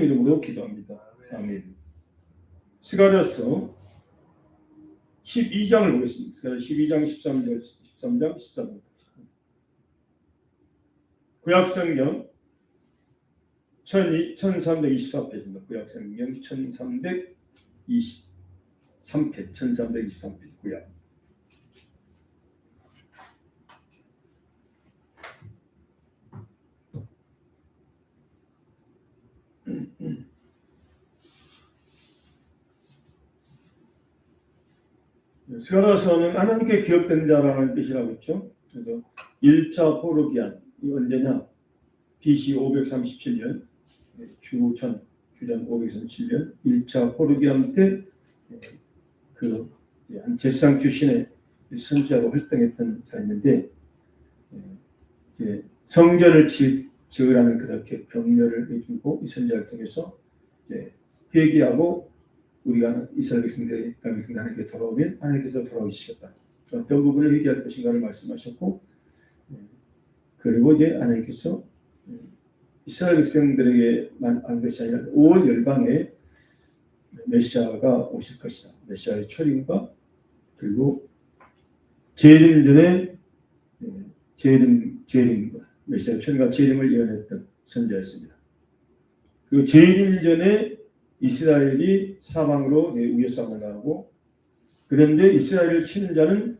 이름으로 기도합니다. 아멘. 스가랴서 12장을 보겠습니다. 스가랴 12장 13장 14절. 구약성경 1324페이지입니다. 구약성경 1323페이지 구약. 스가랴서는 하나님께 기업된 자라는 뜻이라고 했죠. 그래서 1차 포로기한 이 언제냐? BC 537년 주전 537년 1차 포로기한 때 그 제사장 출신의 선지자로 활동했던 자였는데 성전을 지으라는 그렇게 격려를 해주고 이 선지자를 통해서 회개하고 우리가 이스라엘 백성들이 하나님께 돌아오면 하나님께서 돌아오시겠다. 어떤 부분을 회개할 것인가를 말씀하셨고, 그리고 이제 하나님께서 이스라엘 백성들에게만 한 것이 아니라 온 열방에 메시아가 오실 것이다. 메시아의 초림과 그리고 재림 전에 메시아의 초림과 재림을 예언했던 선지자였습니다. 그리고 재림 전에 이스라엘이 사방으로 우여싸움을 나오고, 그런데 이스라엘을 치는 자는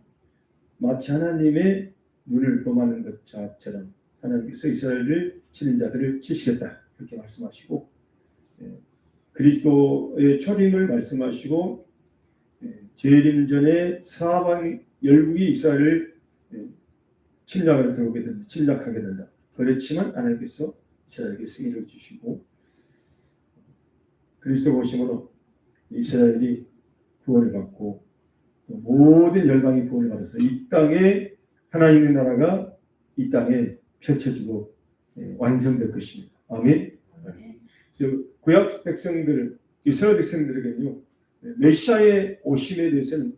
마치 하나님의 눈을 범하는 것처럼 하나님께서 이스라엘을 치는 자들을 치시겠다 이렇게 말씀하시고, 그리스도의 초림을 말씀하시고, 재림 전에 사방 열국이 이스라엘을 침략하게 된다. 그렇지만 하나님께서 이스라엘에게 승리를 주시고, 그리스도 오심으로 이스라엘이 구원을 받고 모든 열방이 구원을 받아서 이 땅에 하나님의 나라가 이 땅에 펼쳐지고 완성될 것입니다. 아멘. 구약 백성들, 이스라엘 백성들에게는요, 메시아의 오심에 대해서는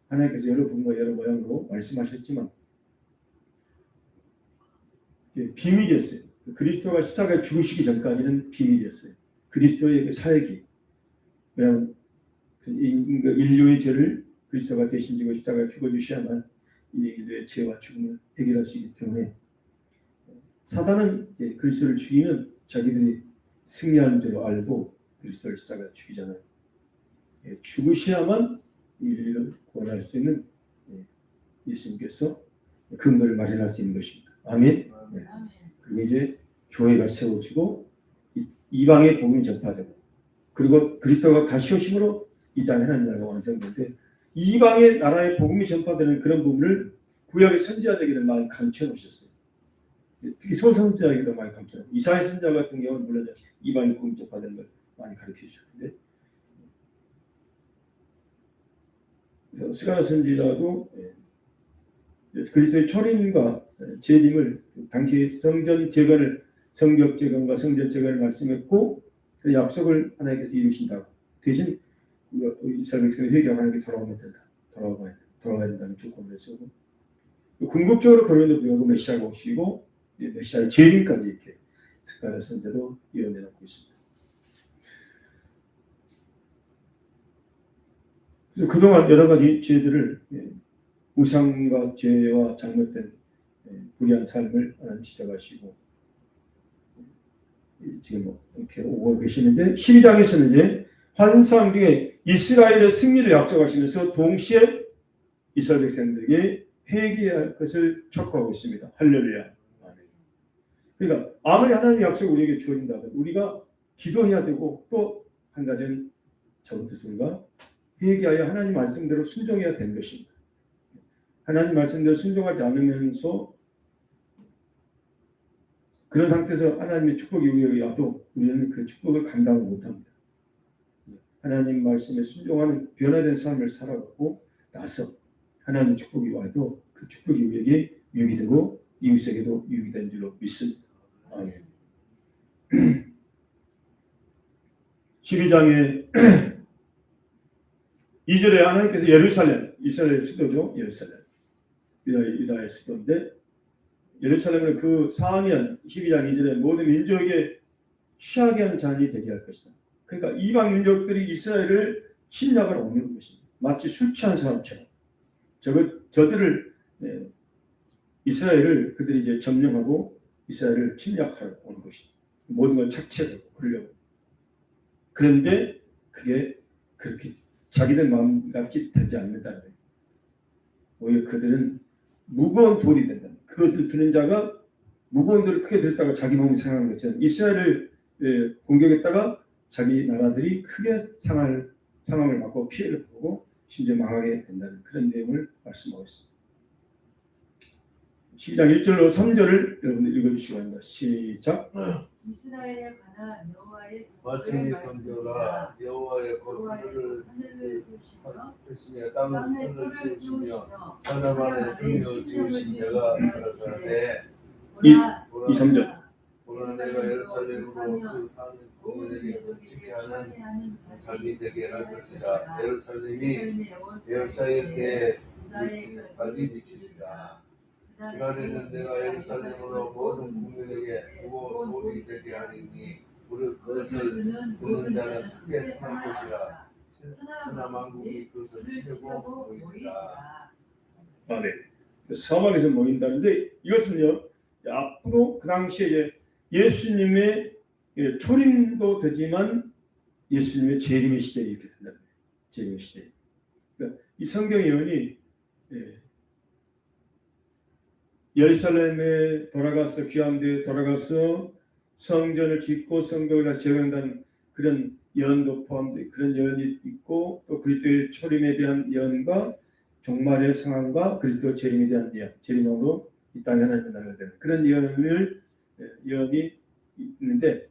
하나님께서 여러 분과 여러 모양으로 말씀하셨지만 비밀이었어요. 그리스도가 십자가에 죽으시기 전까지는 비밀이었어요. 그리스도의 사역이, 왜냐하면 인류의 죄를 그리스도가 대신 지고 십자가에 죽어주셔야만 인류의 죄와 죽음을 해결할 수 있기 때문에 사단은 그리스도를 죽이면 자기들이 승리하는 줄로 알고 그리스도를 십자가에 죽이잖아요. 죽으셔야만 인류를 구원할 수 있는 예수님께서 근거를 마련할 수 있는 것입니다. 아멘. 그리고 이제 교회가 세워지고 이방의 복음이 전파되고, 그리고 그리스도가 다시 오심으로 이 땅에 하나님 나라가 완성되는데, 이방의 나라의 복음이 전파되는 그런 부분을 구약의 선지자들에게는 많이 감춰 놓으셨어요. 특히 소선지자에게도 많이 감춰 놓으셨어요. 이사야 선지자 같은 경우는 물론 이방의 복음이 전파되는 걸 많이 가르쳐 주셨는데, 그래서 스가랴 선지자도 그리스도의 초림과 재림을 당시 성전 재건을, 성벽 재건과 성전 재건을 말씀했고, 그 약속을 하나님께서 이루신다. 대신 이스라엘 백성이 회개하게 돌아오면 된다. 돌아가야 된다는 조건을 세우고, 궁극적으로 그럼에도 불구하고 메시아가 오시고 메시아의 재림까지 이렇게 스가랴 선지자도 예언해 놓고 있습니다. 그래서 그동안 여러 가지 죄들을, 우상과 죄와 잘못된 불의한 삶을 하나님 지적하시고 지금 이렇게 오고 계시는데, 12장에서는 이제 환상 중에 이스라엘의 승리를 약속하시면서 동시에 이스라엘 백성들에게 회개할 것을 촉구하고 있습니다. 할렐루야. 그러니까 아무리 하나님의 약속이 우리에게 주어진다면 우리가 기도해야 되고, 또 한 가지는 저부터 우리가 회개하여 하나님 말씀대로 순종해야 되는 것입니다. 하나님 말씀대로 순종하지 않으면서 그런 상태에서 하나님의 축복이 우리에게 와도 우리는 그 축복을 감당을 못합니다. 하나님 말씀에 순종하는 변화된 삶을 살아가고 나서 하나님의 축복이 와도 그 축복이 우리에게 유익이 되고 이웃에게도 유익이 되는 줄로 믿습니다. 아멘. 12장에 2절에 하나님께서 예루살렘, 이스라엘 수도죠. 예루살렘, 유다의 수도인데, 예루살렘을 그 4년 12장 2절에 모든 민족에게 취하게 하는 잔이 되게 할 것이다. 그러니까 이방 민족들이 이스라엘을 침략하러 오는 것입니다. 마치 술 취한 사람처럼 저들을 이스라엘을 그들이 이제 점령하고 이스라엘을 침략하러 오는 것입니다. 모든 걸 착취하고 그러려고. 그런데 그게 그렇게 자기들 마음같이 되지 않는다는 거예요. 오히려 그들은 무거운 돌이 된다. 그것을 드는 자가 무거운 돌을 크게 들었다가 자기 몸이 상하는 것처럼 이스라엘을 공격했다가 자기 나라들이 크게 상함을 받고 피해를 보고 심지어 망하게 된다는 그런 내용을 말씀하고 있습니다. 12장 1절로 3절을 여러분들 읽어주시기 바랍니다. 시작. 이스라엘에 관한 여호와의 마침내 건져라 여호와의 거룩을 하시며 땅을 털을 치우시며 사람 안에 생명을 지으신 자가 가라사대 이 3절 오늘 내가 예루살렘으로 그 사는 공민에게 지게 하는 자기 되게 할 것이다. 예루살렘이 에어사일 때까지 미치리라. 그날에는 내가 예루살렘으로 모든 국민에게 돌이 되게 하리니 우리 그것을 듣는 자는 크게 살 것이라. 천하 만국이 그것을 치려고 모이리라. 네. 사막에서 모인다는데 이것은요 앞으로 그 당시에 이제 예수님의 초림도 되지만 예수님의 재림의 시대에 이렇게 된다는 거예요. 재림의 시대. 그러니까 이 성경 예언이 예루살렘에 돌아가서 귀함대에 돌아가서 성전을 짓고 성벽을 다시 재건한다는 그런 예언도 포함되어 그런 예언이 있고 또 그리스도의 초림에 대한 예언과 종말의 상황과 그리스도 재림에 대한 예언, 재림으로 이 땅에 하나님의 나라가 되는 그런 예언이 있는데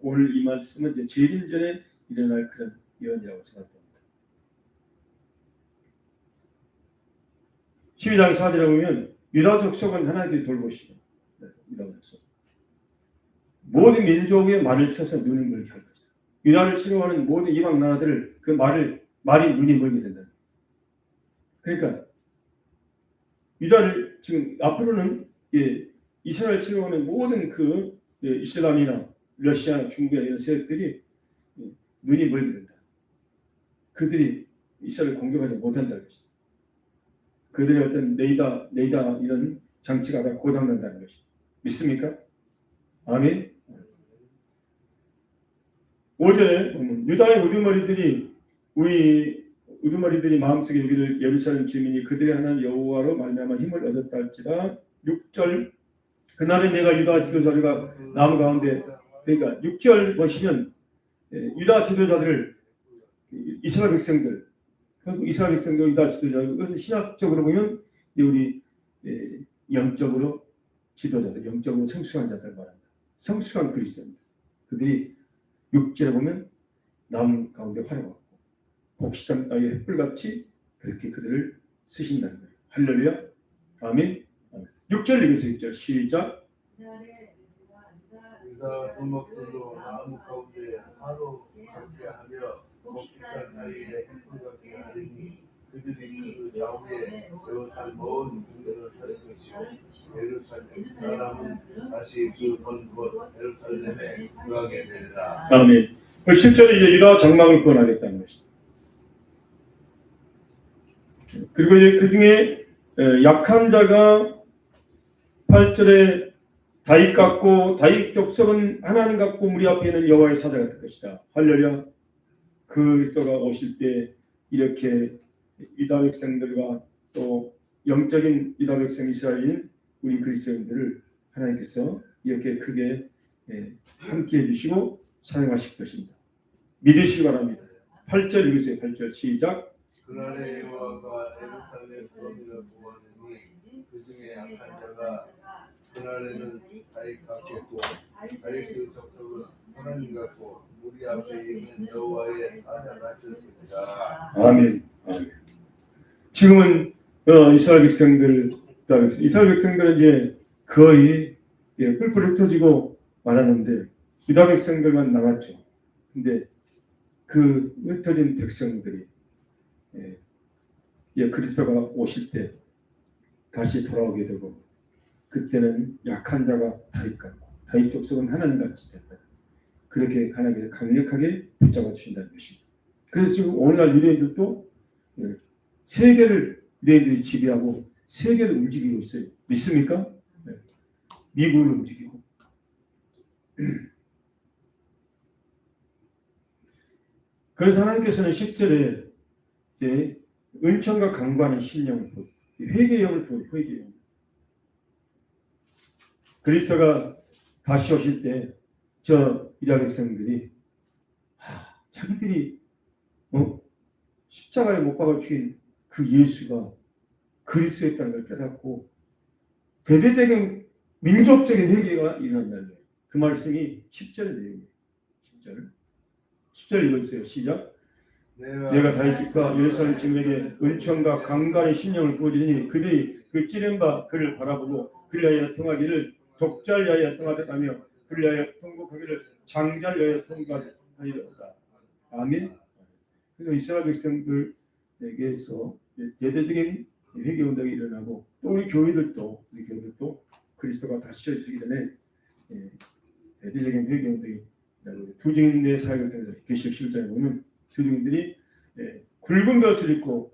오늘 이 말씀은 이제 재림 전에 일어날 그런 예언이라고 생각됩니다. 12장 4절에 보면 유다 족속은 하나님이 돌보시고 유다 족속 모든 민족의 말을 쳐서 눈을 멀게 할 것이다. 유다를 치료하는 모든 이방 나라들을 그 말이 눈이 멀게 된다. 그러니까 유다를 지금 앞으로는 이스라엘 치료하는 모든 그 이슬람이나 러시아, 중국이나 이런 세력들이 눈이 멀게 된다. 그들이 이스라엘을 공격하지 못한다는 것이다. 그들의 어떤 레이더 이런 장치가 다 고장난다는 것이 믿습니까? 아멘. 5절에 보면 유다의 우두머리들이 마음속에 여기를 예루살렘 주민이 그들의 하나님 여호와로 말미암아 힘을 얻었다 할지라. 6절 그날에 내가 유다 지도자들과 나무 가운데 그러니까 6절 보시면 유다 지도자들을 이스라엘 백성들 유다 지도자들 그것은 신학적으로 보면 우리 영적으로 지도자들 영적으로 성숙한 자들 말합니다. 성숙한 그리스도입니다. 그들이 6절에 보면 나무 가운데 활용하고 곡식한 나의 햇불같이 그렇게 그들을 쓰신다는 거예요. 할렐루야. 아멘. 6절 읽으세요. 6절 시작. 유다 두목들로 나무 가운데 하루 함께하며 곡식한 사이에 햇불같게 하리니 그들이 그 좌우에 예루살렘 모든 국민을 살릴 것이요 예루살렘 사람은 다시 그 먼 곳 예루살렘에 거하게 되리라. 아멘. 실제로 이제 유다 장막을 구원하겠다는 것이다. 그리고 이제 그 중에 약한 자가 8절에 다윗 같고 다윗 족속은 하나님 같고 우리 앞에는 여호와의 사자가 될 것이다. 할렐루야. 그리스도가 오실 때 이렇게 유다 백성들과 또 영적인 유다 백성 이스라엘인 우리 그리스도인들을 하나님께서 이렇게 크게 함께 해주시고 사용하실 것입니다. 믿으시기 바랍니다. 8절 읽으세요. 8절 시작. 그날에 여호와가 예루살렘 거민을 보호하느니 그 중에 약한 자가 그날에는 다윗 같겠고 다윗의 족속은 하나님 같고 우리 앞에 있는 여호와의 사자가 될 것이다. 아멘. 아멘. 지금은 이스라엘 백성들은 이제 거의 뿔뿔이 흩어지고 말하는데 유다 백성들만 남았죠. 근데 그 흩어진 백성들이 그리스도가 오실 때 다시 돌아오게 되고 그때는 약한 자가 다윗 같고 다윗 족속은 하나님 같이 된다. 그렇게 하나님께서 강력하게 붙잡아 주신다는 것입니다. 그래서 지금 오늘날 유대인들도 세계를 유대인들이 지배하고 세계를 움직이고 있어요. 믿습니까? 네. 미국을 움직이고 그래서 하나님께서는 10절에 이제 은총과 강구하는 신령을 보여 회개형을 보여 회개형. 그리스도가 다시 오실 때 저 이스라엘 백성들이 자기들이 십자가에 못 박아 죽인 그 예수가 그리스도였다는 걸 깨닫고 대대적인 민족적인 회개가 일어난다는 거예요. 그 말씀이 10절의 내용이에요. 10절 읽어주세요. 시작. 내가 다윗 집과 예루살렘 집에게 은총과 강간의 신령을 부어주리니 그들이 그 찌른 바 그를 바라보고 그를 위하여 통하기를 독자를 위하여 통하듯하며 그를 위하여 통곡하기를 장자를 위하여 통곡하리로다. 아멘. 그래서 이스라엘 백성들에게서 대대적인 회개 운동이 일어나고 또 우리 교회들도 그리스도가 다시 오시기 전에 대대적인 회개 운동이 두증인의 사역을 통해서 계시록 11장에 보면 두증인들이 굵은 벼슬을 입고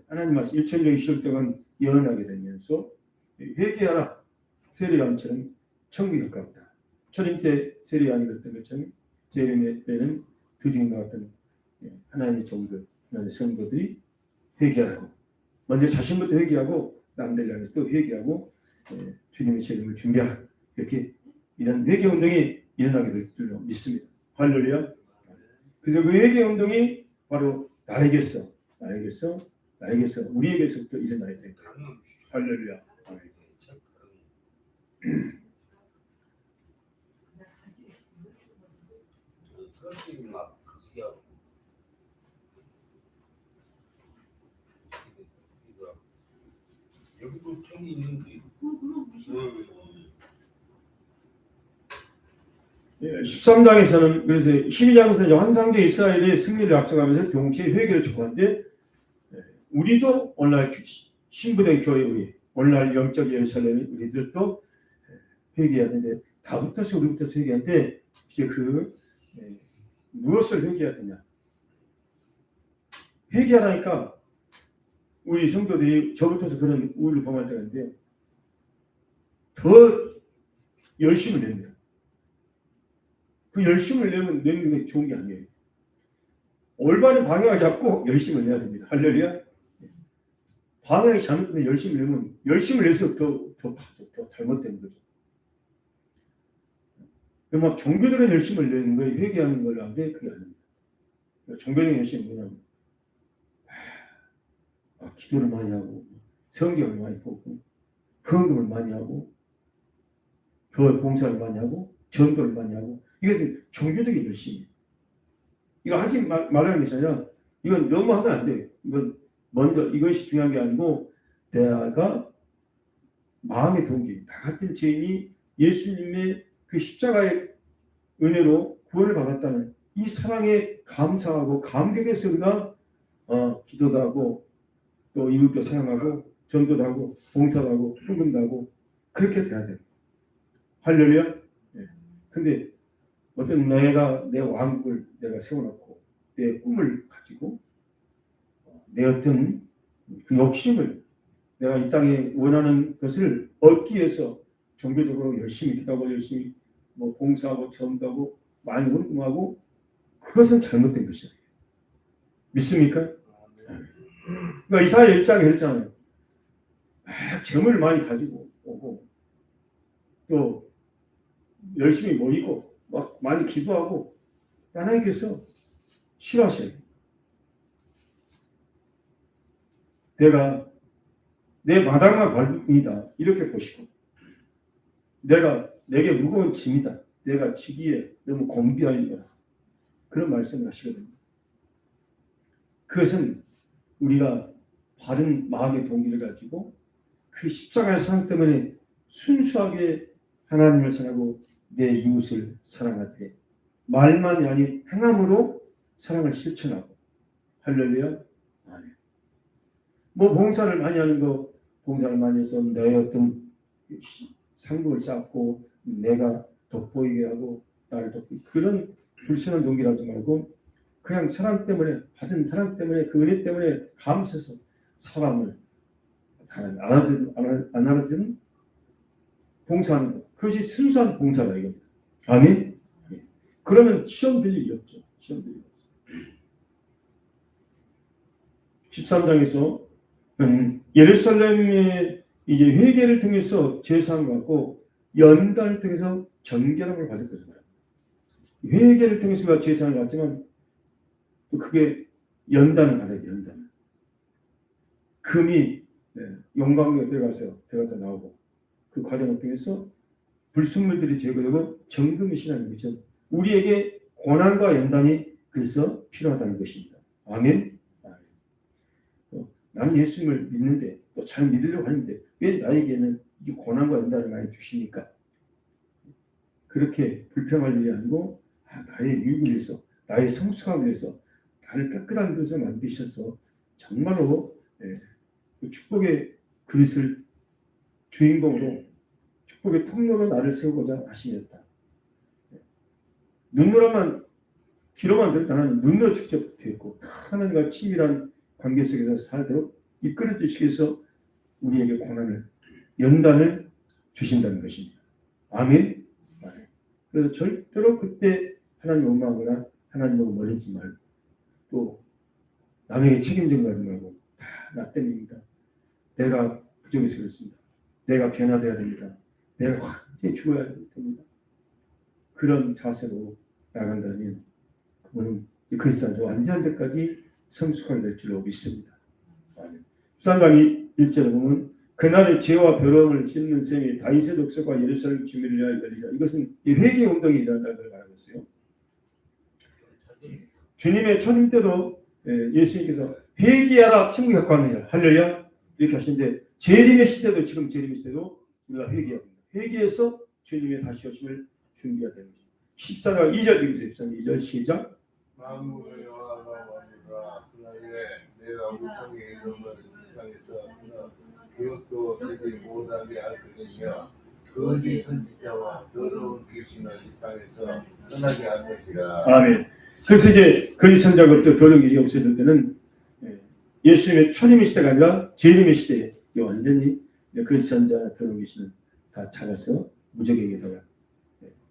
하나님 말씀 1000년 20년 동안 예언하게 되면서 회개하라 세례요한처럼 천국이 가깝다. 초림 때 세례요한이 그랬던 것처럼 재림의 때는 두증인과 같은 하나님의 종들, 하나님의 성도들이 회개하고 먼저 자신부터 회개하고 남들 향해서 또 회개하고 주님의 재림을 준비하라. 이렇게 이런 회개 운동이 일어나게 될 줄로 믿습니다. 할렐루야. 그래서 그 회개 운동이 바로 나에게서 우리에게서부터 일어나야 됩니다. 할렐루야. 여기도 총이 있는데. 13장에서는 그래서 12장에서는 환상적 이스라엘의 승리를 앞서가면서 동시에 회개를 촉구하는데 우리도 오늘날 신부된 교회 우리 오늘날 영적 예루살렘의 우리들도 회개해야 되는데 다부터서 우리부터서 회개하는데 이제 무엇을 회개해야 되냐 회개하라니까 우리 성도들이 저부터서 그런 우울을 범할 때가 있는데 더 열심을 냅니다. 그 열심을 내는 게 좋은 게 아니에요. 올바른 방향을 잡고 열심을 내야 됩니다. 할렐루야. 방향이 잘못되면 열심을 내면 열심을 내서 더 잘못되는 거죠. 막 종교적인 열심을 내는 거에 회개하는 걸 하는데 그게 아닙니다. 종교적인 열심은 뭐냐면 기도를 많이 하고 성경을 많이 보고 헌금을 많이 하고 교회 봉사를 많이 하고 전도를 많이 하고 이것은 종교적인 열심이에요. 이거 하지 말라는 것이 아니라 이건 너무 하면 안 돼요. 이건 먼저 이것이 중요한 게 아니고 내가 마음의 동기 다 같은 죄인이 예수님의 그 십자가의 은혜로 구원을 받았다는 이 사랑에 감사하고 감격해서 우리가 기도도 하고 또 이웃도 사랑하고 전도도 하고 봉사도 하고 헌금도 하고 그렇게 돼야 돼요. 할렐루야. 근데 어떤 내가 내 왕국을 내가 세워놓고 내 꿈을 가지고 내 어떤 그 욕심을 내가 이 땅에 원하는 것을 얻기 위해서 종교적으로 열심히 기도하고 열심히 봉사하고 전도하고 많이 헌금하고 그것은 잘못된 것이에요. 믿습니까? 그러니까 이사야 1장에 했잖아요. 재물을 많이 가지고 오고 또 열심히 모이고 막 많이 기도하고 하나님께서 싫어하셔요. 내가 내 마당만 밟습니다. 이렇게 보시고 내게 무거운 짐이다. 내가 지기에 너무 공비하리라. 그런 말씀을 하시거든요. 그것은 우리가 바른 마음의 동기를 가지고 그 십자가의 사랑 때문에 순수하게 하나님을 사랑하고 내 이웃을 사랑하되 말만이 아닌 행함으로 사랑을 실천하고 할렐루야. 아멘. 봉사를 많이 하는 거 봉사를 많이 해서 내 어떤 상급을 쌓고 내가 돋보이게 하고 나를 돕고 그런 불순한 동기라도 말고 그냥 사랑 때문에 받은 사랑 때문에 그 은혜 때문에 감사해서 사람을 안 알아듣는 봉사하는 것. 그것이 순수한 봉사다 이겁니다. 아멘. 그러면 시험 들 일이 없죠. 시험 들 일이 없죠. 13장에서 예루살렘의 이제 회개를 통해서 제사함을 받고 연단을 통해서 정결함을 받을 것입니다. 회개를 통해서 우리가 제사함을 받지만 또 그게 연단을 받아야 돼. 연단을. 금이 용광로에 들어갔다 나오고 그 과정을 통해서 불순물들이 제거되고 정금이 신하는 거죠. 우리에게 고난과 연단이 그래서 필요하다는 것입니다. 아멘. 나는 예수님을 믿는데 또 잘 믿으려고 하는데 왜 나에게는 이 고난과 연단을 많이 주시니까 그렇게 불평할 일이 아니고 나의 유익을 위해서 나의 성숙함을 위해서 나를 깨끗한 것을 만드셔서 정말로 그 축복의 그릇을 주인공으로 축복의 통로로 나를 세우고자 하시겠다. 눈으로만 귀로만 들을 나는 눈으로 직접 되었고 하나님과 친밀한 관계 속에서 살도록 이끌어 주시기 위해서 우리에게 고난을 연단을 주신다는 것입니다. 아멘. 그래서 절대로 그때 하나님 원망하거나 하나님으로 멀어지지 말고 또 남에게 책임진 거 하지 말고 다 나 때문입니다. 내가 부족해서 그렇습니다. 내가 변화되어야 됩니다. 내가 완전히 죽어야 됩니다. 그런 자세로 나간다면 그분은 그리스도 안에서 완전한 데까지 성숙하게 될 줄로 믿습니다. 13장 1절에 보면 그날의 죄와 더러움을 씻는 셈이 다윗의 독서과 예루살렘 주민을 위하여 열리라. 이것은 회개 운동이 일어난다는 걸 말하고 있어요. 주님의 초림 때도 예수님께서 회개하라 천국에 가까우니라 할렐루야 이렇게 하시는데 재림의 시대도 지금 재림의 시대도 우리가 회개합니다. 회개해서 주님의 다시 오심을 준비해야 되는 거죠. 14장 2절 읽으세요. 14장 2절 시작. 만국의 여호와가 왕이라 그날에 내가 우상의 이름을 땅에서 기억도 되지 못하게 할 것이며 거짓 선지자와 더러운 귀신을 이 땅에서 떠나게 할 것이라. 아멘. 그래서 이제 거짓 선지자가 더러운 귀신이 없어질 때는 예수님의 초림의 시대가 아니라 재림의 시대에 완전히 거짓 선지자나 더러운 귀신을 다 잡아서 무적에게다가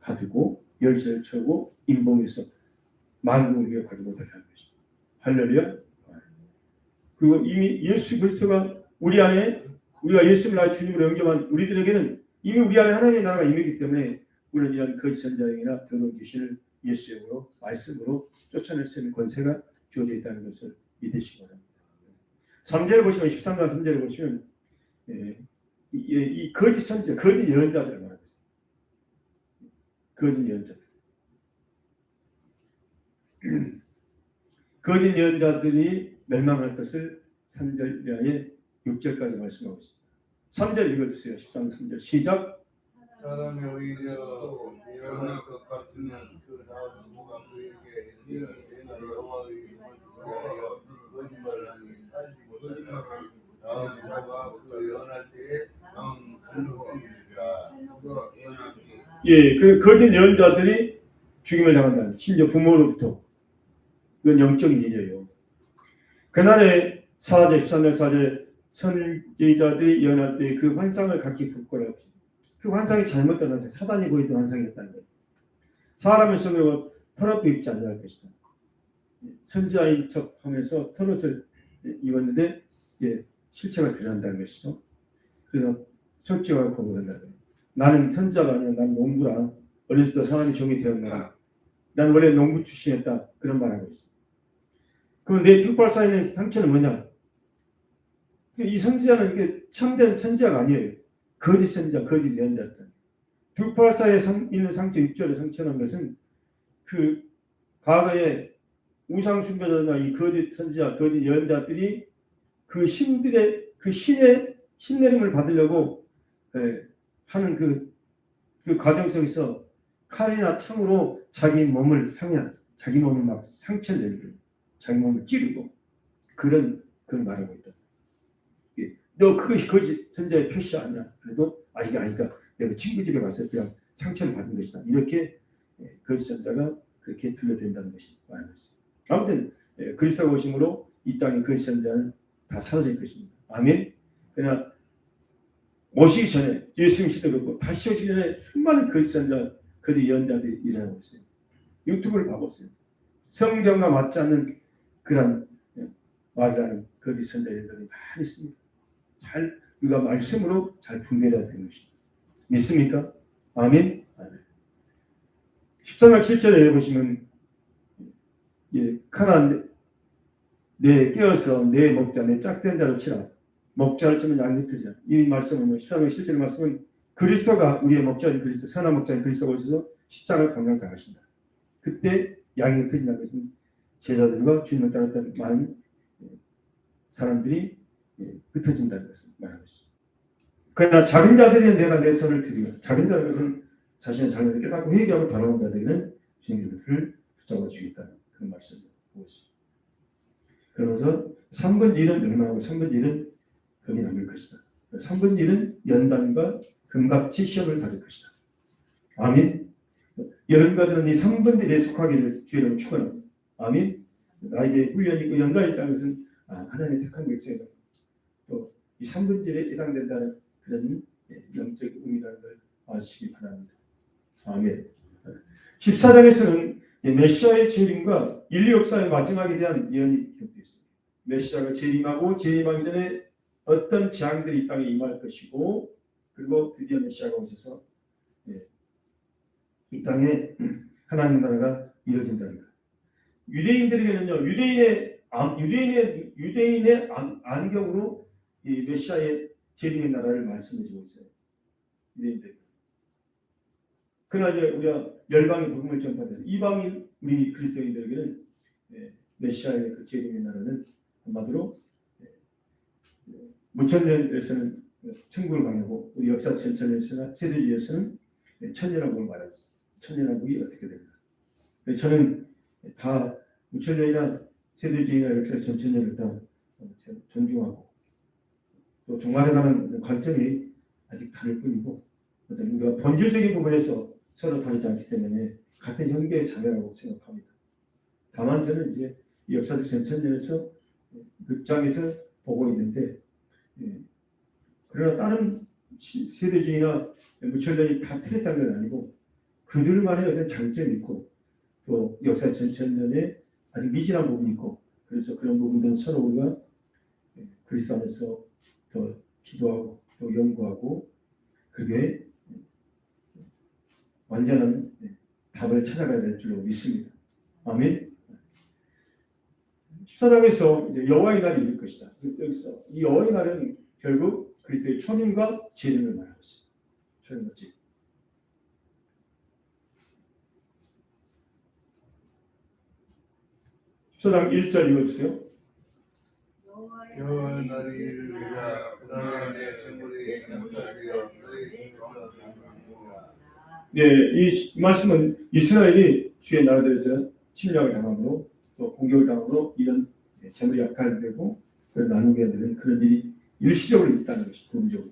가두고 열쇠를 쳐고 인봉해서 만국을 위해 가지고 못하게 하는 것입니다. 할렐루야. 그리고 이미 예수 그리스도가 우리 안에 우리가 예수를 나의 주님으로 영접한 우리들에게는 이미 우리 안에 하나님의 나라가 임했기 때문에 우리는 이런 거짓 선지자에게나 더러운 귀신을 예수의 이름으로 말씀으로 쫓아낼 수 있는 권세가 주어져 있다는 것을 믿으시기 바랍니다. 3절에 보시면 13장 3절에 보시면 이 거짓 선지자, 거짓 예언자들을 말하고 있습니다. 거짓 예언자들. 거짓 예언자들이 멸망할 것을 3절 이하에 6절까지 말씀하고 있습니다. 3절 읽어주세요. 13장 3절 시작. 사람이 오히려 일어날 것 같으면 그 다음 누가 그에게 이르기를 내가 여호와의 이름을 위하여 거짓말하니 살지 못하리라. 다음 자가 그 예언할 때에 칼로 찔리리라. 예, 그 거짓 예언자들이 죽임을 당한다는 심지어 부모로부터 이건 영적인 일이에요. 그날에 4절 13절 4절 선지자들이 예언할 때 그 환상을 각기 붙고라고 그 환상이 잘못된 환상, 사단이 보이던 환상이었다는 거예요. 사람의 손으로 털옷도 입지 않냐 할 것이다. 선지자인 척하면서 털옷을 입었는데 실체가 드러난다는 것이죠. 그래서 솔직하게 고백한다는 거예요. 나는 선지자가 아니라 나는 농부라. 어렸을 때 사람이 종이 되었나. 난 원래 농부 출신이었다. 그런 말하고 있어요. 그럼 내 벽발사에 있는 상처는 뭐냐? 이 선지자는 이게 참된 선지자가 아니에요. 거짓 선지자, 거짓 예언자다. 벽발사에 있는 상처, 6절의 상처라는 것은 그 과거에 우상 숭배자나 이 거짓 선지자, 거짓 예언자들이 그 신들의 그 신의 신내림을 받으려고 하는 그 과정 속에서 칼이나 창으로 자기 몸을 상해하는, 자기 몸을 막 상처를 내리고, 자기 몸을 찌르고 그런 걸 말하고 있다. 너 그것이 거짓 선지자의 표시 아니야? 그래도 이게 아니다. 내가 친구 집에 가서 그냥 상처를 받은 것이다. 이렇게 거짓 선자가 그렇게 분류된다는 것이 말하고 있습니다. 아무튼 그리스도가 오심으로 이 땅의 거짓 선자는 다 사라질 것입니다. 아멘. 그러나 오시기 전에 예수님 시대도 그렇고 다시 오시기 전에 수많은 거짓 선자, 거짓 예언자들이 일어나고 있어요. 유튜브를 봐보세요. 성경과 맞지 않는 그런 말을 하는 거짓 선자들이 많이 있습니다. 잘 우리가 말씀으로 잘 분별해야 되는 것입니다. 믿습니까? 아멘. 아멘. 13장 7절에 보시면 카나 내 깨어서 내 먹자 내 짝된 자를 치라. 먹자를 치면 양이 흩어지라. 이 말씀은 13장 7절의 말씀은 그리스도가 우리의 먹자인 그리스도 선한 먹자인 그리스도가 오셔서 십자가를 감당당하신다. 그때 양이 흩어진다는 것은 제자들과 주님을 따랐던 많은 사람들이 흩어진다는 것을 말하고 있습니다. 그러나 작은 자들이 내가 내 손을 들이며 작은 자는 것은 자신의 잘못을 깨닫고 회개하고 돌아온 자들에게는 주님이 그들을 붙잡아 주겠다는 그런 말씀을 보고 있습니다. 그러면서 3분의 1은 멸망하고 3분의 1은 거기 남을 것이다. 3분의 1은 연단과 금박치 시험을 받을 것이다. 아멘. 여러분과 저는 이 3분의 1에 속하기를 주의로 축원합니다. 아멘. 나에게 훈련이 있고 연단이 있다는 것은 하나님의 택한 백성이다. 또 이 3분의 1에 해당된다는 그런 영적 의미라는 걸 아시기 바랍니다. 아멘. 14장에서는 메시아의 재림과 인류 역사의 마지막에 대한 예언이 기록되어 있습니다. 메시아가 재림하고 재림하기 전에 어떤 재앙들이 이 땅에 임할 것이고 그리고 드디어 메시아가 오셔서 이 땅에 하나님 나라가 이루어진다는 것. 유대인들에게는요, 유대인의 안경으로 이 메시아의 재림의 나라를 말씀해주고 있어요. 유대인들. 그러나 이제 우리가 열방의 복음을 전파해서 이방인 우리 그리스도인들에게는 메시아의 그 재림의 나라는 한마디로 무천년에서는 천국을 말하고 우리 역사 전천에서나 세대주의에서는 천년왕국을 말하죠. 천년왕국이 어떻게 됩니까? 저는 다 무천년이나 세대주의나 역사 전천년을 다 존중하고 또 종말에 관한 관점이 아직 다를 뿐이고 우리가 본질적인 부분에서 서로 다르지 않기 때문에 같은 형제의 자매라고 생각합니다. 다만 저는 이제 역사적 전천년에서 극장에서 보고 있는데 그러나 다른 세대주의나 무천년이 다 틀렸다는 건 아니고 그들만의 어떤 장점이 있고 또 역사 전천년에 아직 미진한 부분이 있고 그래서 그런 부분들은 서로 우리가 그리스도 안에서 더 기도하고 또 연구하고 그게 완전한 답을 찾아가야 될 줄로 믿습니다. 아멘. 14장에서 이제 여호와의 날이 이룰 것이다. 여기서 이 여호와의 날은 결국 그리스도의 초림과 재림을 말하고 있습니다. 초림과 재림. 14장 1절 읽어주세요. 여호와의 날이 이르리라. 그날에 내 재물이 감당되어 너희 중에서 이 말씀은 이스라엘이 주의 나라들에서 침략을 당함으로 또 공격을 당함으로 이런 재물이 약탈되고 그걸 나누게 되는 그런 일이 일시적으로 있다는 것이 부분적으로.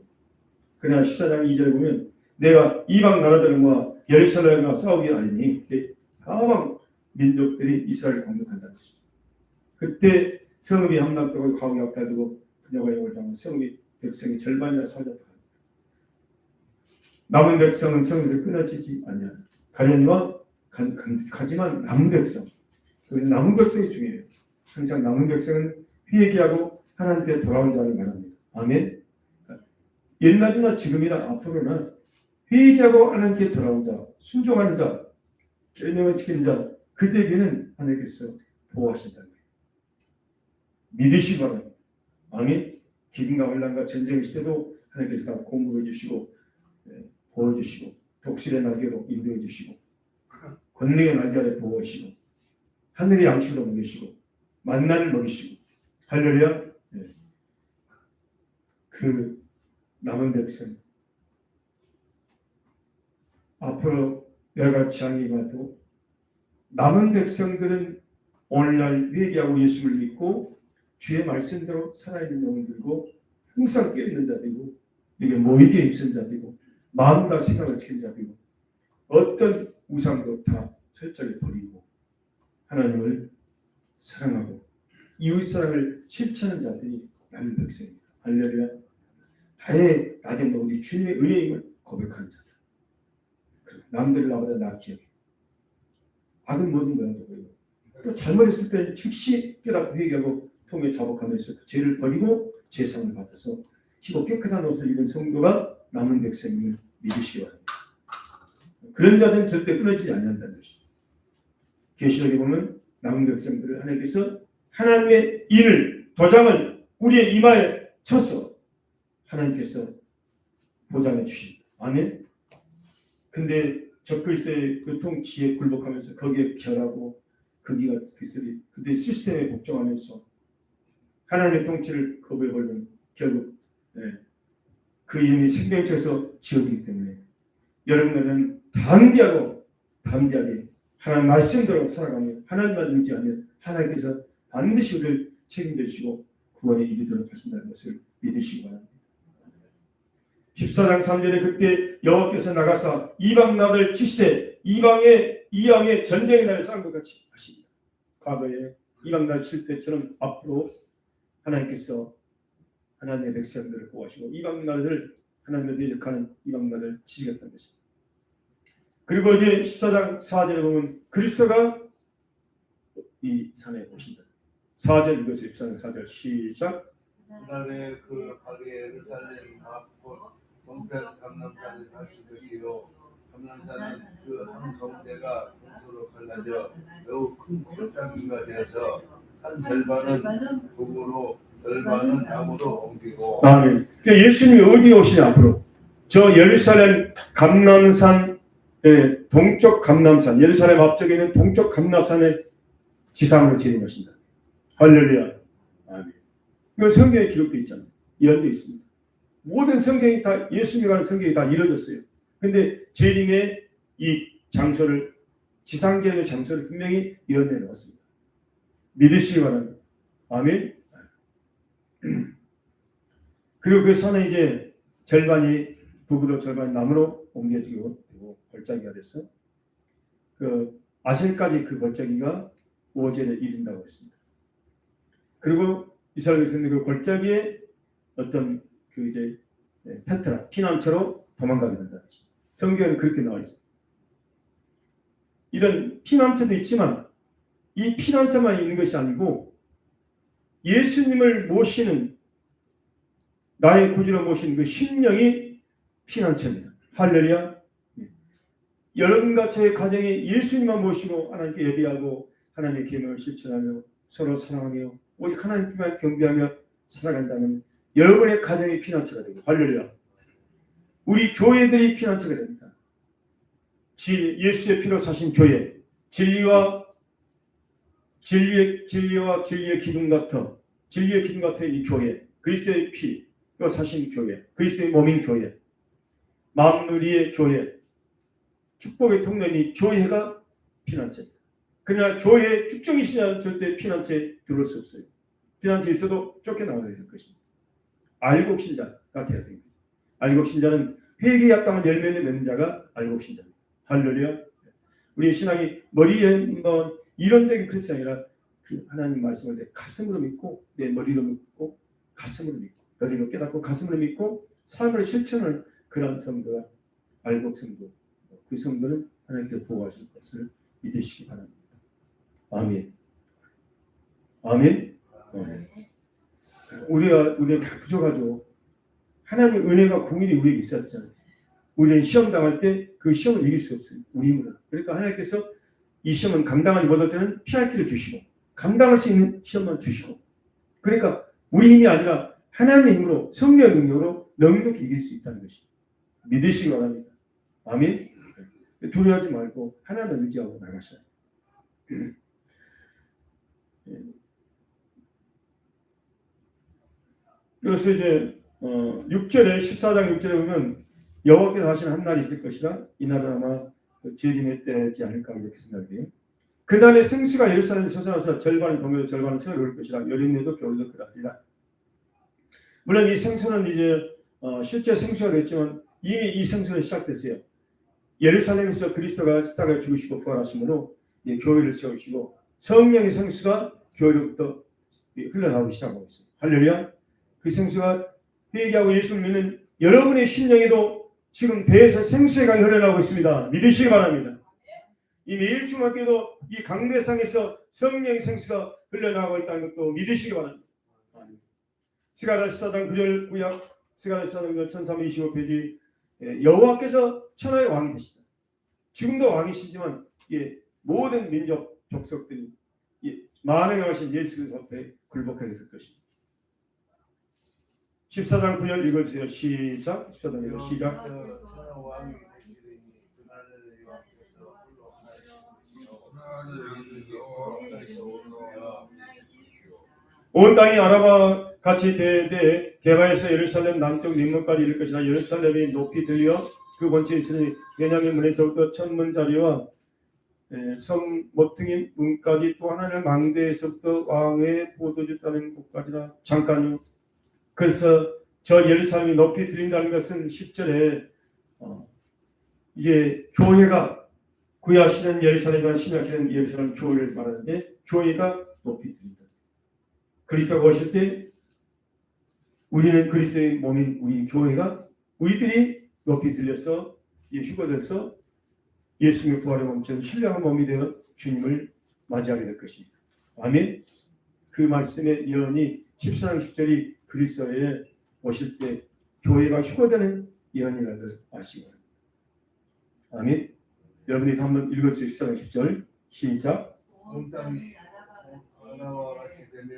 그러나 14장 2절에 보면 내가 이방 나라들과 예루살렘과 싸우게 하리니 사방 민족들이 이스라엘을 공격한다는 것이죠. 그때 성읍이 함락되고 가옥이 약탈되고 분야가 영을 당하고 성읍이 백성이 절반이나 사로잡혀갑니다. 남은 백성은 성에서 끊어지지 아니하니 가련이와 가지만 남은 백성. 여기서 남은 백성이 중요해요. 항상 남은 백성은 회개하고 하나님께 돌아온 자를 말합니다. 아멘. 옛날이나 지금이나 앞으로나 회개하고 하나님께 돌아온 자, 순종하는 자, 계명을 지키는 자, 그들에게는 하나님께서 보호하신다는 거예요. 믿으시기 바랍니다. 아멘. 기근과 환난과 전쟁의 시대도 하나님께서 다 공급해 주시고 보호해 주시고 독실의 날개로 인도해 주시고 권능의 날개 아래 보호해 주시고 하늘의 양식으로 먹이시고 만나를 먹이시고 할렐루야. 그 남은 백성 앞으로 여러 가지 재앙이 임하도 남은 백성들은 오늘날 회개하고 예수를 믿고 주의 말씀대로 살아있는 영을 들고 항상 깨어있는 자들이고 이게 모이기에 입선 자들이고 마음과 생각을 지킨 자들이고 어떤 우상도 다 철저히 버리고 하나님을 사랑하고 이웃사랑을 실천하는 자들이 남은 백성입니다. 할렐루야. 다의 나된 오직 주님의 은혜임을 고백하는 자들. 남들을 나보다 낫게 여기고 악은 모든 모양도 보이고 또 잘못했을 때는 즉시 깨닫고 회개하고 통에 자복하면서 그 죄를 버리고 제상을 받아서 희고 깨끗한 옷을 입은 성도가 남은 백성임을 믿으시기 바랍니다. 그런 자들은 절대 끊어지지 않는다는 것입니다. 계시록에 보면 남은 백성들을 하나님께서 하나님의 일을 도장을 우리의 이마에 쳐서 하나님께서 보장해 주십니다. 아멘. 근데 적그리스도의 그 통치에 굴복하면서 거기에 결하고 거기가 그들의 시스템에 복종하면서 하나님의 통치를 거부해버리면 결국 그 이름이 생명책에서 지워지기 때문에 여러분들은 담대하게 하나님 말씀대로 살아가며 하나님만 의지하면 하나님께서 반드시 우리를 책임져 주시고 구원에 이르도록 하신다는 것을 믿으시기 바랍니다. 14장 3절에 그때 여호와께서 나가사 이방 나라를 치시되 이방의 전쟁의 날에 싸운 것 같이 하십니다. 과거에 이방 나라를 칠 때처럼 앞으로 하나님께서 하나님의 백성들을 보호하시고 이방 나라를 하나님의 대적하는 이방 나라를 치시겠다는 것입니다. 그리고 이제 14장 4절에 보면 그리스도가 이 산에 오신다. 4절 이것을 14장 4절 시작. 그날에 그 바리에 예루살렘 앞곧 동편 감람산에 사실 것이요 감람산은 그 한가운데가 동토로 갈라져 매우 큰 골짜기가 되어서 산 절반은 북으로 절반은 남으로 옮기고. 아멘. 그러니까 예수님이 어디에 오시냐 앞으로 저 예루살렘 감람산 동쪽 감람산 예루살렘 앞쪽에 있는 동쪽 감람산의 지상으로 재림하신다. 할렐루야. 아멘. 이건 성경에 기록되어 있잖아요. 예언되어 있습니다. 모든 성경이 다 예수님이 가는 성경이 다 이루어졌어요. 근데 재림의 이 장소를 지상재림의 장소를 분명히 예언해 놓았습니다. 믿으시기 바랍니다. 아멘. 그리고 그 산에 이제 절반이 북으로 절반이 남으로 옮겨지고 되고 골짜기가 돼서 그 아실까지 그 골짜기가 5절에 이른다고 했습니다. 그리고 이스라엘 백성들 그 골짜기에 어떤 그 이제 페트라 피난처로 도망가게 된다. 성경에는 그렇게 나와 있습니다. 이런 피난처도 있지만 이 피난처만 있는 것이 아니고 예수님을 모시는 나의 구주로 모신 그 심령이 피난처입니다. 할렐루야. 여러분과 저의 가정에 예수님만 모시고 하나님께 예배하고 하나님의 계명을 실천하며 서로 사랑하며 오직 하나님께만 경배하며 살아간다면 여러분의 가정이 피난처가 되고 할렐루야. 우리 교회들이 피난처가 됩니다. 예수의 피로 사신 교회, 진리의 기둥 같은 이 교회, 그리스도의 피로 사신 교회, 그리스도의 몸인 교회, 만물의 교회, 축복의 통로인 이 교회가 피난처입니다. 그러나 교회에 쭉쭉이시지 않은 절대 피난처에 들어올 수 없어요. 피난처에 있어도 쫓겨나가야 될 것입니다. 알곡신자가 되어야 됩니다. 알곡신자는 회개에 합당한 열매를 맺는 자가 알곡신자입니다. 할렐루야. 우리의 신앙이 머리에 뭐 이론적인 크리스천이 아니라 그 하나님 말씀을 내 가슴으로 믿고 내 머리로 믿고 가슴으로 믿고 머리로 깨닫고 가슴으로 믿고 삶을 실천을 그런 성도가 알곡 성도, 그 성도는 하나님께서 보호하실 것을 믿으시기 바랍니다. 아멘. 아멘. 우리가 다 부족하죠. 하나님의 은혜가 공일이 우리에게 있어야 되잖아요. 우리는 시험 당할 때 그 시험을 이길 수 없어요. 우리 힘으로. 그러니까 하나님께서 이 시험은 감당하지 못할 때는 피할 길을 주시고 감당할 수 있는 시험만 주시고 그러니까 우리 힘이 아니라 하나님의 힘으로 성령의 능력으로 넉넉히 이길 수 있다는 것이 믿으시기 바랍니다. 아멘. 두려워하지 말고 하나님을 의지하고 나가셔야 돼요. 그래서 이제 6절에 14장 6절에 보면 여호와께서 하시는 한 날이 있을 것이라 이 날은 아마 재림의 때지 않을까 이렇게 생각해요. 그날에 생수가 예루살렘에 솟아나서 절반은 동해로 절반은 서로 올 것이라 여름에도 겨울도 그러하리라. 물론 이 생수는 이제 실제 생수가 됐지만 이미 이 생수는 시작됐어요. 예루살렘에서 그리스도가 십자가에 죽으시고 부활하심으로 교회를 세우시고 성령의 생수가 교회로부터 흘러나오기 시작하고 있습니다. 할렐루야. 그 생수가 회개하고 예수를 믿는 여러분의 심령에도 지금 배에서 생수의 강이 흘러나오고 있습니다. 믿으시기 바랍니다. 이 매일 중학교도 이 강대상에서 성령의 생수가 흘러나오고 있다는 것도 믿으시기 바랍니다. 스가랴 14장 9절 구약 스가랴 14장 1325페이지 여호와께서 천하의 왕이 되시다. 지금도 왕이시지만 모든 민족 족속들이 만행하신 예수 앞에 굴복하게 될 것입니다. 14장 9절 읽어주세요. 시작. 14장 9절 시작. 온 땅이 아라바 같이 대대 개바에서 예루살렘 남쪽 민문까지 이를 것이나 예루살렘이 높이 들려 그 번째 있으니 베냐민 문에서부터 천문자리와 섬 모퉁이 문까지 또 하나는 망대에서부터 왕의 포도주 따는 곳까지나 잠깐요. 그래서 저 예루살렘이 높이 들린다는 것은 10절에 이제 교회가 구약시는 예루살렘과 신약시는 예루살렘 교회를 말하는데 교회가 높이 들린다. 그리스도가 오실 때 우리는 그리스도의 몸인 우리 교회가 우리들이 높이 들려서 휴거돼서 예수님의 부활의 몸처럼 신령한 몸이 되어 주님을 맞이하게 될 것입니다. 아멘. 그 말씀의 예언이 14장 10절이 그리스도에 오실 때 교회가 휴거되는 예언이라는 걸 아시기 바랍니다. 아멘. 여러분이 한번 읽어주세요. 14장 10절 시작. 온 땅이 아라와 같이 되며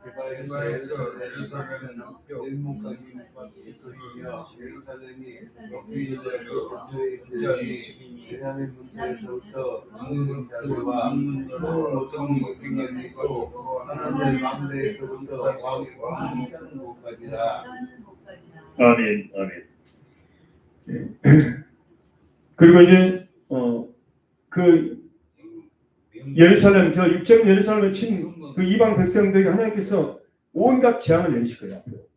개바에서 예루살렘은 일문까지 될 것이며 예루살렘이 높이 들려 근처에 있으니 베냐민 문지에서부터 문자리와 소 모퉁이 끝까지 있고 하나님의 망대에서부터 왕이 짜는 곳까지라. 아멘. 아멘. 그리고 이제 그 예루살렘 저 육적 예루살렘에 친 그 이방 백성들에게 하나님께서 온갖 재앙을 내리실 거예요. 앞으로.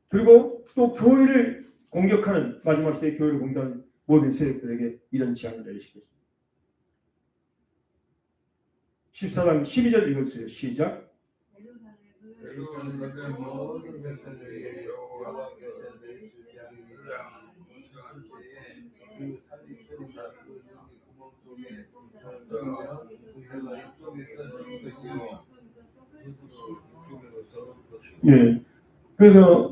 그리고 또 교회를 공격하는 마지막 시대의 교회를 공격하는 모든 세력들에게 이런 재앙을 내리실 것입니다. 14장 12절 읽어주세요. 시작. 예루살렘의 모든 백성들에게 여호와께서 내리실 재앙이니라. 그 산이 썩는다. 그 구멍 속에 썩으며 그 혀가 이쪽에서 썩을 것이요. 네. 그래서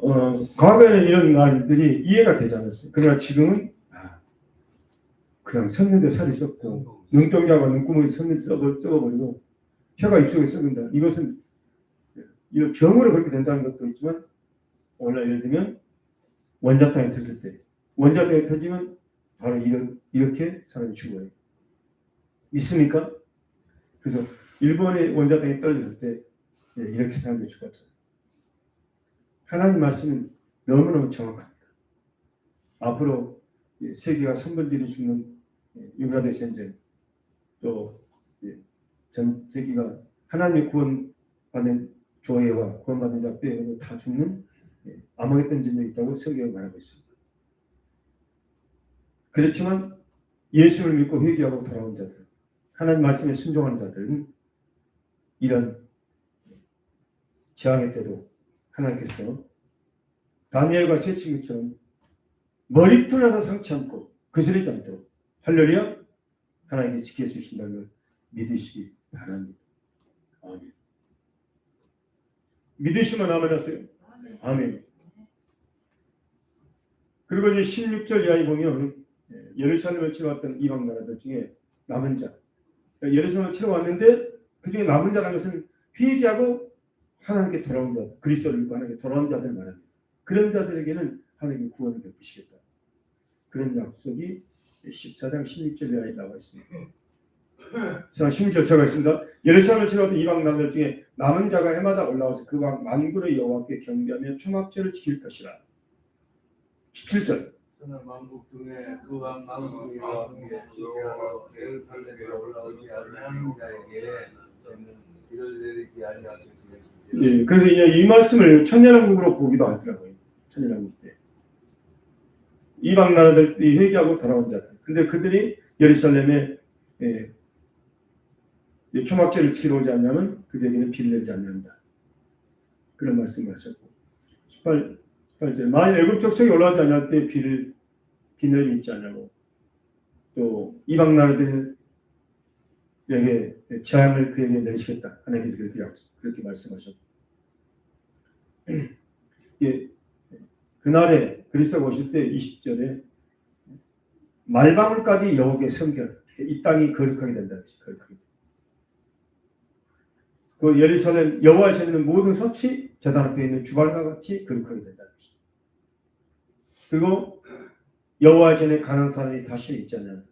과거에는 이런 말들이 이해가 되지 않았어요. 그러나 지금은 그냥 섰는데 살이 썩고 눈동자가 눈구멍이 섰는데 썩어버리고 혀가 입속에 썩는다. 이것은 이런 병으로 그렇게 된다는 것도 있지만 오늘 예를 들면 원자탄이 터질 때 원자탄이 터지면 바로 이렇게 사람이 죽어요. 믿습니까? 그래서 일본의 원자탄이 떨어졌을 때 이렇게 사람들이 죽었죠. 하나님 말씀은 너무너무 정확합니다. 앞으로 세계가 3분들이 죽는 유라데 전쟁 또 전 세계가 하나님의 구원받는 교회와 구원받는 자 빼고 다 죽는 아마겟돈 전쟁이 있다고 성경이 말하고 있습니다. 그렇지만 예수를 믿고 회개하고 돌아온 자들, 하나님 말씀에 순종하는 자들은 이런 재앙의 때도 하나님께서 다니엘과 세 친구처럼 머리털 하나 상치 않고 그스리지 않도록 할렐루야 하나님이 지켜주신다는 걸 믿으시기 바랍니다. 아멘. 믿으시면 아멘 하세요. 아멘. 그리고 이제 16절 이하에 보면 예루살렘을 치러 왔던 이방 나라들 중에 남은 자, 예루살렘을 치러 왔는데 그 중에 남은 자라는 것은 회개하고 하나님께 돌아온 자, 그리스도를 믿고 하나님께 돌아온 자들 말합니다. 그런 자들에게는 하나님이 구원을 베푸시겠다. 그런 약속이 14장 16절 이하에 나와 있습니다. 자, 16절 제가 있습니다. 예루살렘을 치러 왔던 이방 나라들 중에 남은 자가 해마다 올라와서 그 왕 만군의 여호와께 경배하며 초막절을 지킬 것이라. 17절. 천하 만국 중에 그 왕 만국의 여호와께 지켜하러 예루살렘에 올라오지 아니하는 자에게 이를 내리지 아니할 것이며. 예, 그래서 이제 이 말씀을 천년왕국으로 보기도 하더라고요. 천년왕국 때. 이방 나라들이 회개하고 돌아온 자들. 근데 그들이 예루살렘에 초막절을 지키러 오지 않냐면 그들에게는 비를 내리지 않는다. 그런 말씀을 하셨고 18절 만일 애굽 족속이 올라가지 않을 때 비 내림이 있지 않냐고 또 이방 나라들에게 재앙을 그에게 내리시겠다. 하나님께서 그렇게 말씀하셨고 그날에 그리스도가 오실 때 20절에 말방울까지 여호와의 성결 이 땅이 거룩하게 된다는 것이 거룩하게 된다. 그 예루살렘 여호와의 전에는 모든 솥이 제단 앞에 있는 주발과 같이 거룩하게 된다는 것이. 그리고 여호와의 전에 가난한 사람이 다시 있지 않는다.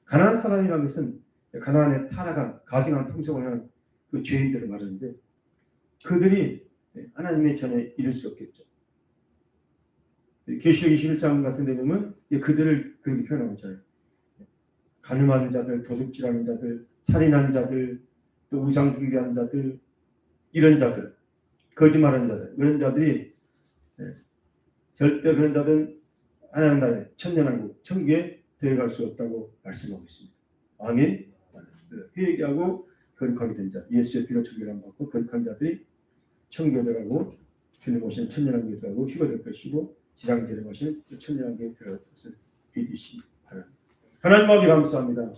가난한 사람이라는 것은 가난에 타락한 가증한 풍속을 하는 그 죄인들을 말하는데 그들이 하나님의 전에 이룰 수 없겠죠. 계시록 21장 같은 데 보면 그들을 그렇게 표현하고 있잖아요. 간음하는 자들, 도둑질하는 자들, 살인하는 자들, 또 우상 숭배하는 자들, 이런 자들, 거짓말하는 자들, 그런 자들이 절대 그런 자들은 하나님 나라에 천년왕국, 천국에 들어갈 수 없다고 말씀하고 있습니다. 아멘. 회개하고 거룩하게 된 자, 예수의 피로 청결함 받고 거룩한 자들이 천국에 들어가고 주님 오시는 천년왕국에 들어가고 휴가 될 것이고 지상에 들어가시는 천년왕국에 들어갈 것을 믿으시기 바랍니다. 하나님 아버지 감사합니다.